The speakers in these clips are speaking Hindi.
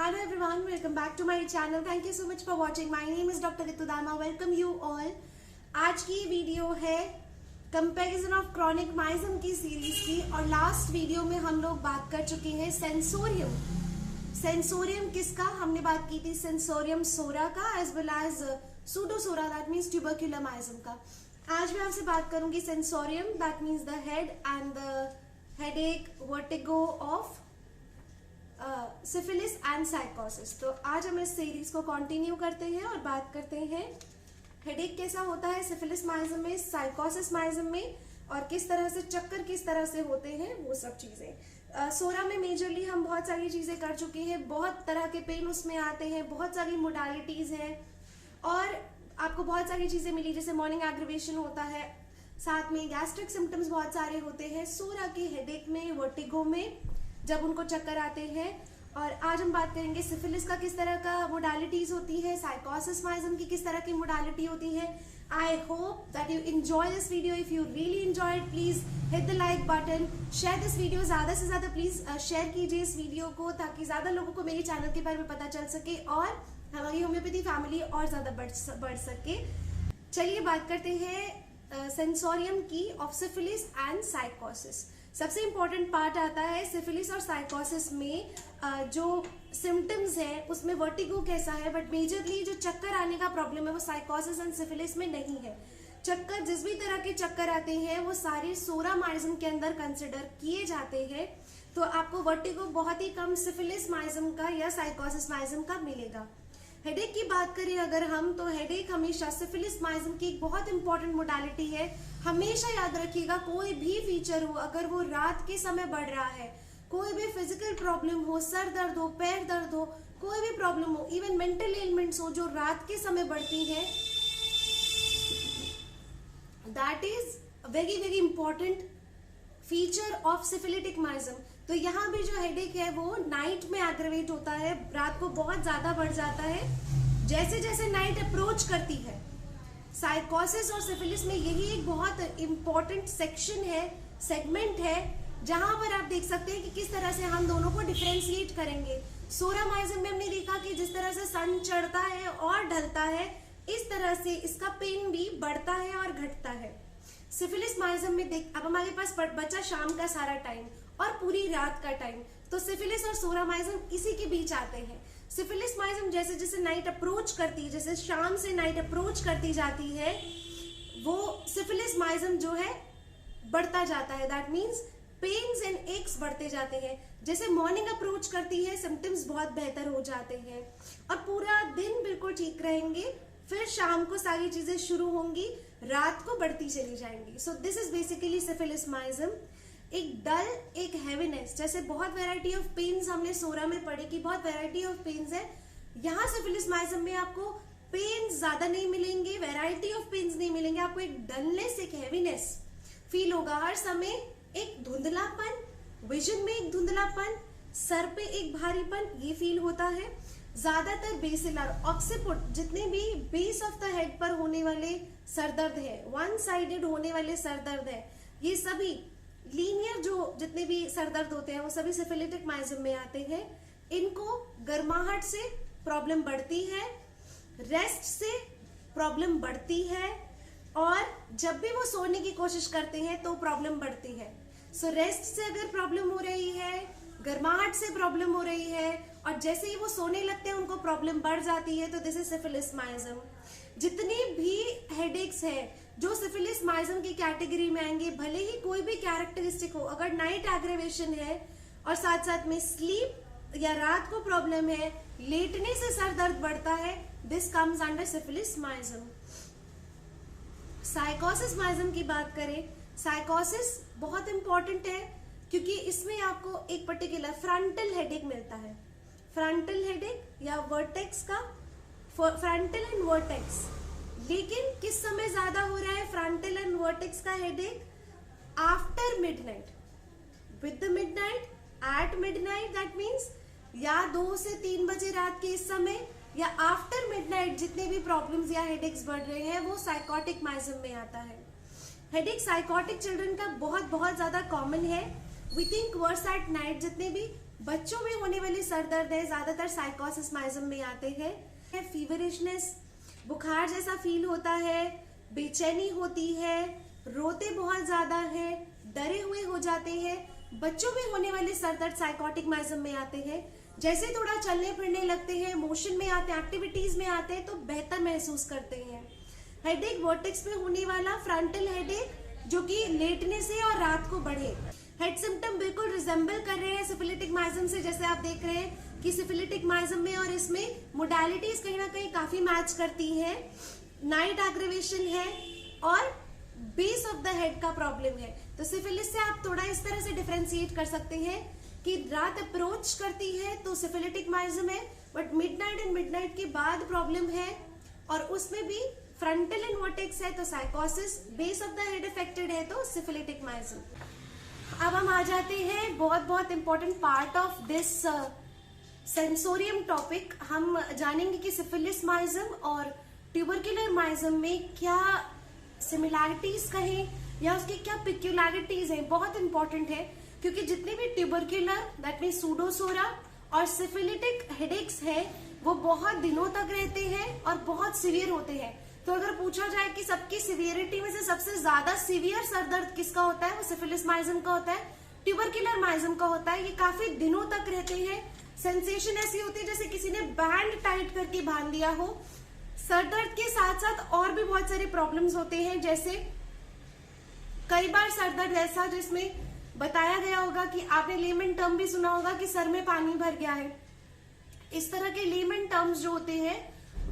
Hello everyone, welcome back to my channel. Thank you so much for watching. My name is Dr. Ritu Dama. Welcome you all. आज की वीडियो है कंपैरिजन ऑफ क्रॉनिक माइज्म की सीरीज की और लास्ट वीडियो में हम लोग बात कर चुके हैं सेंसोरियम। सेंसोरियम किसका? हमने बात की थी सेंसोरियम सोरा का as well as pseudopsora that means tubercular miasm का। आज मैं आपसे बात करूंगी sensorium that means the head and the headache vertigo of syphilis and साइकोसिस। तो आज हम इस सीरीज को कंटिन्यू करते हैं और बात करते हैं हेडेक कैसा होता है सिफिलिस माइज्म में, साइकोसिस माइज्म में, और किस तरह से चक्कर किस तरह से होते हैं वो सब चीजें। सोरा में मेजरली हम बहुत सारी चीजें कर चुके हैं, बहुत तरह के पेन उसमें आते हैं, बहुत सारी मोडालिटीज हैं और आपको बहुत सारी चीजें मिली जैसे मॉर्निंग एग्रीवेशन होता है, साथ में गैस्ट्रिक सिम्टम्स बहुत सारे होते हैं सोरा के हेडेक में, वर्टिगो में जब उनको चक्कर आते हैं। और आज हम बात करेंगे सिफिलिस का किस तरह का मोडालिटीज होती है, साइकोसिस माइज्म की किस तरह की मोडालिटी होती है। I hope that you enjoy this video. If you really enjoy it please hit the like button, share this video, ज्यादा से ज्यादा प्लीज शेयर कीजिए इस वीडियो को ताकि ज्यादा लोगों को मेरे चैनल के बारे में पता चल सके और हमारी होम्योपैथी फैमिली और ज्यादा बढ़ सके। चलिए बात करते हैं सेंसोरियम की ऑफ सिफिलिस एंड साइकोसिस। सबसे इम्पोर्टेंट पार्ट आता है सिफिलिस और साइकोसिस में जो सिम्टम्स है उसमें वर्टिगो कैसा है, बट मेजरली जो चक्कर आने का प्रॉब्लम है वो साइकोसिस एंड सिफिलिस में नहीं है। चक्कर जिस भी तरह के चक्कर आते हैं वो सारे सोरा माइज्म के अंदर कंसिडर किए जाते हैं, तो आपको वर्टिगो बहुत ही कम सिफिलिस माइज्म का या साइकोसिस माइज्म का मिलेगा। हेडेक की बात करें अगर हम, तो हेडेक हमेशा सिफिलिस माइज्म की एक बहुत इंपॉर्टेंट मोडालिटी है। हमेशा याद रखिएगा कोई भी फीचर हो, अगर वो रात के समय बढ़ रहा है, कोई भी फिजिकल प्रॉब्लम हो, सर दर्द हो, पैर दर्द हो, कोई भी प्रॉब्लम हो, इवन मेंटल एलिमेंट्स हो जो रात के समय बढ़ती हैं, that is very very important feature of syphilitic miasm. तो यहाँ भी जो हेडेक है वो नाइट में एग्रेवेट होता है, रात को बहुत ज्यादा बढ़ जाता है जैसे जैसे नाइट अप्रोच करती है। साइकोसिस और सिफिलिस में यही एक बहुत इंपॉर्टेंट सेक्शन है, सेगमेंट है, जहां पर आप देख सकते हैं कि किस तरह से हम दोनों को डिफरेंशिएट करेंगे। सोरा माइज्म में हमने देखा कि जिस तरह से सन चढ़ता है और ढलता है इस तरह से इसका पेन भी बढ़ता है और घटता है। सिफिलिस माइज्म में देख, अब हमारे पास बचा शाम का सारा टाइम और पूरी रात का टाइम, तो सिफिलिस और सोरा माइज्म इसी के बीच आते हैं। सिफिलिस माइज्म जैसे जैसे नाइट अप्रोच करती है, जैसे शाम से नाइट अप्रोच करती जाती है, वो सिफिलिस माइज्म जो है बढ़ता जाता है। That means pains and aches बढ़ते जाते हैं। जैसे मॉर्निंग अप्रोच करती है सिम्टम्स बहुत बेहतर हो जाते हैं और पूरा दिन बिल्कुल ठीक रहेंगे, फिर शाम को सारी चीजें शुरू होंगी, रात को बढ़ती चली जाएंगी। So this is basically syphilis miasm. एक डल, एक हैवीनेस, जैसे बहुत वैरायटी ऑफ पेन्स हमने सोरा में पढ़ी कि बहुत वैरायटी ऑफ पेन्स है, यहाँ सिफिलिस माइज्म में आपको पेन्स ज्यादा नहीं मिलेंगे, वैरायटी ऑफ पेन्स नहीं मिलेंगे, आपको एक डलनेस, एक हैवीनेस फील होगा हर समय, एक धुंधलापन, विजन में एक धुंधलापन, सर पे एक भारीपन ये फील होता है। ज्यादातर बेसिलर, ऑक्सीपुट, जितने भी बेस ऑफ द हेड पर होने वाले सरदर्द है, वन साइडेड होने वाले सरदर्द है, ये सभी लीनियर जो जितने भी सरदर्द होते हैं वो सभी सिफिलिटिक माइज्म में आते हैं। इनको गर्माहट से प्रॉब्लम बढ़ती है, रेस्ट से प्रॉब्लम बढ़ती है और जब भी वो सोने की कोशिश करते हैं तो प्रॉब्लम बढ़ती है। सो रेस्ट से अगर प्रॉब्लम हो रही है, गर्माहट से प्रॉब्लम हो रही है और जैसे ही वो सोने लगते हैं उनको प्रॉब्लम बढ़ जाती है, तो दिस इज सिफिलिस माइज्म। जितनी भी हेडेक्स है जो सिफिलिस माइज्म की कैटेगरी में आएंगे, भले ही कोई भी कैरेक्टरिस्टिक हो, अगर नाइट एग्रेवेशन है और साथ साथ में स्लीप या रात को प्रॉब्लम है, लेटने से सर दर्द बढ़ता है, दिस कम्स अंडर सिफिलिस माइज्म। साइकोसिस माइज्म की बात करें, साइकोसिस बहुत इंपॉर्टेंट है क्योंकि इसमें आपको एक पर्टिकुलर फ्रंटल हेडेक मिलता है। फ्रंटल हेडेक या वर्टेक्स का, फ्रंटल एंड वर्टेक्स, लेकिन किस समय ज्यादा हो रहा है फ्रंटल एंड वर्टेक्स का headache? After midnight, with the midnight, at midnight, that means या 2 से 3 बजे रात के इस समय या आफ्टर मिडनाइट जितने भी प्रॉब्लम्स या हेडेक्स बढ़ रहे हैं वो साइकोटिक माइज्म में आता है। हेडेक साइकोटिक चिल्ड्रन का बहुत बहुत ज्यादा कॉमन है। We think worse at night, जितने भी बच्चों में होने वाले सर दर्द है ज्यादातर साइकोसिस माइजम में आते हैं। फीवरिशनेस, बुखार जैसा फील होता है, बेचैनी होती है, रोते बहुत ज्यादा है, डरे हुए हो जाते हैं। बच्चों में होने वाले सर दर्द साइकोटिक माइजम में आते हैं। जैसे थोड़ा चलने फिरने लगते हैं, मोशन में आते हैं, एक्टिविटीज में आते हैं तो बेहतर महसूस करते हैं। हेडेक वर्टेक्स में होने वाला फ्रंटल हेडेक जो कि लेटने से और रात को बढ़े। हेड सिम्टम बिल्कुल रिजेंबल कर रहे हैं सिफिलिटिक माइजम से। जैसे आप देख रहे हैं कि सिफिलिटिक माइजम में और इसमें मोडालिटीज कहीं ना कहीं काफी मैच करती हैं। नाइट एग्रेवेशन है और बेस ऑफ द हेड का प्रॉब्लम है। तो सिफिलिस से आप थोड़ा इस तरह से डिफरेंशिएट कर सकते हैं कि रात अप्रोच करती है तो सिफिलिटिक माइजम है, बट मिडनाइट एंड मिडनाइट के बाद प्रॉब्लम है और उसमें भी फ्रंटल एंड वर्टेक्स है तो साइकोसिस, base of the head affected है तो सिफिलिटिक माइजम। अब हम आ जाते हैं बहुत important part of this sensorium topic. हम जानेंगे कि सिफिलिस माइजम और ट्यूबरकुलर माइजम में क्या सिमिलैरिटीज कहें या उसकी क्या पिक्यूलैरिटीज हैं। बहुत इंपॉर्टेंट है क्योंकि जितने भी ट्यूबरकुलर दैट मीन सूडोसोरा और सिफिलिटिक हेडेक्स है वो बहुत दिनों तक रहते हैं और बहुत सीवियर होते हैं। तो अगर पूछा जाए कि सबकी सीवियरिटी में से सबसे ज्यादा सीवियर सरदर्द किसका होता है, वो सिफिलिस माइजम का होता है, ट्यूबरकुलर माइजम का होता है। ये काफी दिनों तक रहते हैं। सेंसेशन ऐसी होती है जैसे किसी ने बैंड टाइट करके बांध दिया हो। सरदर्द के साथ साथ और भी बहुत सारे प्रॉब्लम्स होते हैं, जैसे कई बार सरदर्द ऐसा जिसमें बताया गया होगा कि आपने लेमन टर्म भी सुना होगा कि सर में पानी भर गया है। इस तरह के लेमन टर्म्स जो होते हैं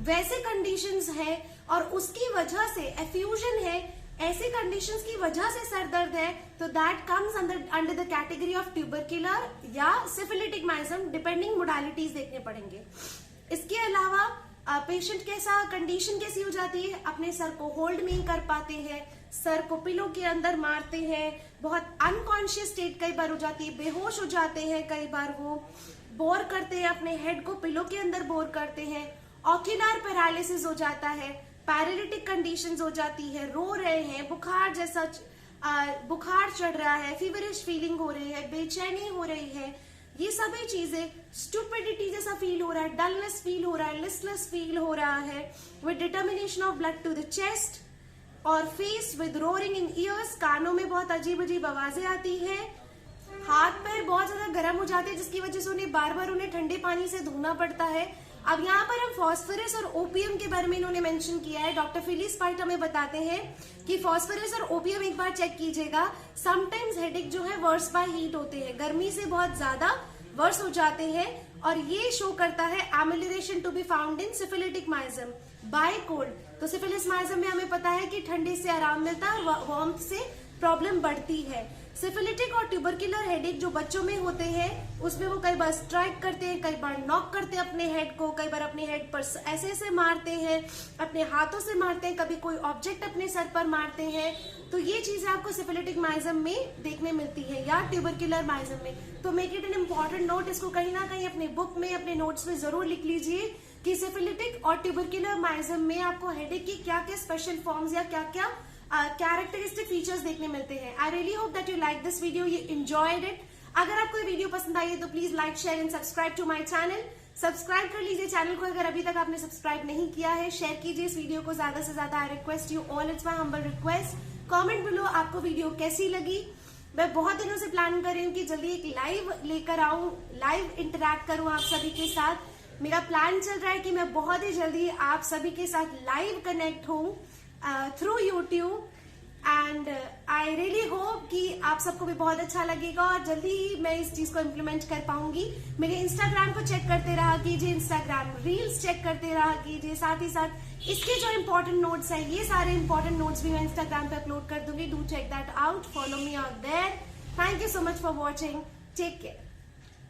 वैसे कंडीशंस है और उसकी वजह से एफ्यूजन है, ऐसे कंडीशंस की वजह से सर दर्द है तो that comes under the category of tubercular या सिफिलिटिक माइजम, डिपेंडिंग मोडालिटीज देखने पड़ेंगे। इसके अलावा पेशेंट कैसा कंडीशन कैसी हो जाती है, अपने सर को होल्ड नहीं कर पाते हैं, सर को पिलो के अंदर मारते हैं, बहुत अनकॉन्शियस स्टेट कई बार हो जाती है, बेहोश हो जाते हैं, कई बार वो बोर करते हैं, अपने हेड को पिलो के अंदर बोर करते हैं, ऑक्यूलर पैरालिसिस हो जाता है, पैरालिटिक कंडीशंस हो जाती है, रो रहे हैं, बुखार जैसा बुखार चढ़ रहा है, फीवरिश फीलिंग हो रही है, बेचैनी हो रही है, ये सभी चीजें, स्टूपिडिटी जैसा फील हो रहा है, डलनेस फील हो रहा है, लिस्टलेस फील हो रहा है, with determination of blood to the chest और face with roaring in ears, कानों में बहुत अजीब अजीब आवाजें आती हैं, हाथ पैर बहुत ज्यादा गर्म हो जाते हैं जिसकी वजह से उन्हें बार बार उन्हें ठंडे पानी से धोना पड़ता है। अब यहाँ पर हम फॉस्फोरस और ओपियम के बारे में इन्होंने मेंशन किया है। डॉक्टर फिलिस पाइट हमें बताते हैं कि फॉस्फोरस और ओपियम एक बार चेक कीजिएगा। समटाइम्स हेडेक जो है वर्स बाय हीट होते हैं, गर्मी से बहुत ज्यादा वर्स हो जाते हैं और ये शो करता है amelioration to be found in syphilitic miasm by cold. तो सिफिलिस माइजम में हमें पता है कि ठंडे से आराम मिलता है और वार्मथ से प्रॉब्लम बढ़ती है। सिफिलिटिक और ट्यूबरकुलर हेडेक जो बच्चों में होते हैं उसमें वो कई बार स्ट्राइक करते हैं, कई बार नॉक करते हैं अपने हेड को, कई बार अपने हेड पर ऐसे ऐसे मारते हैं, अपने हाथों से मारते हैं, कभी कोई ऑब्जेक्ट अपने सर पर मारते हैं। तो ये चीजें आपको सिफिलिटिक माइजम में देखने मिलती है या ट्यूबरकुलर माइजम में। तो make it an important note, इसको कहीं ना कहीं अपने बुक में अपने नोट्स में जरूर लिख लीजिए कि सिफिलिटिक और ट्यूबरकुलर माइजम में आपको हेडेक की क्या क्या स्पेशल फॉर्म्स या क्या क्या कैरेक्टरिस्टिक फीचर्स देखने मिलते हैं। I really hope that you like this video, you enjoyed it. अगर आपको ये वीडियो पसंद आई है तो please like share and subscribe to my channel. Subscribe कर लीजिए चैनल को अगर अभी तक आपने सब्सक्राइब नहीं किया है। शेयर कीजिए इस वीडियो को ज्यादा से ज्यादा। I request you all, it's my humble request. Comment below आपको वीडियो कैसी लगी। मैं बहुत दिनों से प्लान कर रही हूँ कि जल्दी एक लाइव लेकर आऊं, लाइव इंटरैक्ट करूं आप सभी के साथ। मेरा प्लान चल रहा है कि मैं बहुत ही जल्दी आप सभी के साथ लाइव कनेक्ट हूं through YouTube and I really hope कि आप सबको भी बहुत अच्छा लगेगा और जल्दी ही मैं इस चीज को इम्प्लीमेंट कर पाऊंगी। मेरे इंस्टाग्राम को चेक करते रहा कीजिए, इंस्टाग्राम रील्स चेक करते रहा कीजिए। साथ ही साथ इसके जो इंपॉर्टेंट नोट्स हैं, ये सारे इंपॉर्टेंट नोट्स भी मैं इंस्टाग्राम पे अपलोड कर दूंगी। Do check that out, follow me out there. Thank you so much for watching, take care.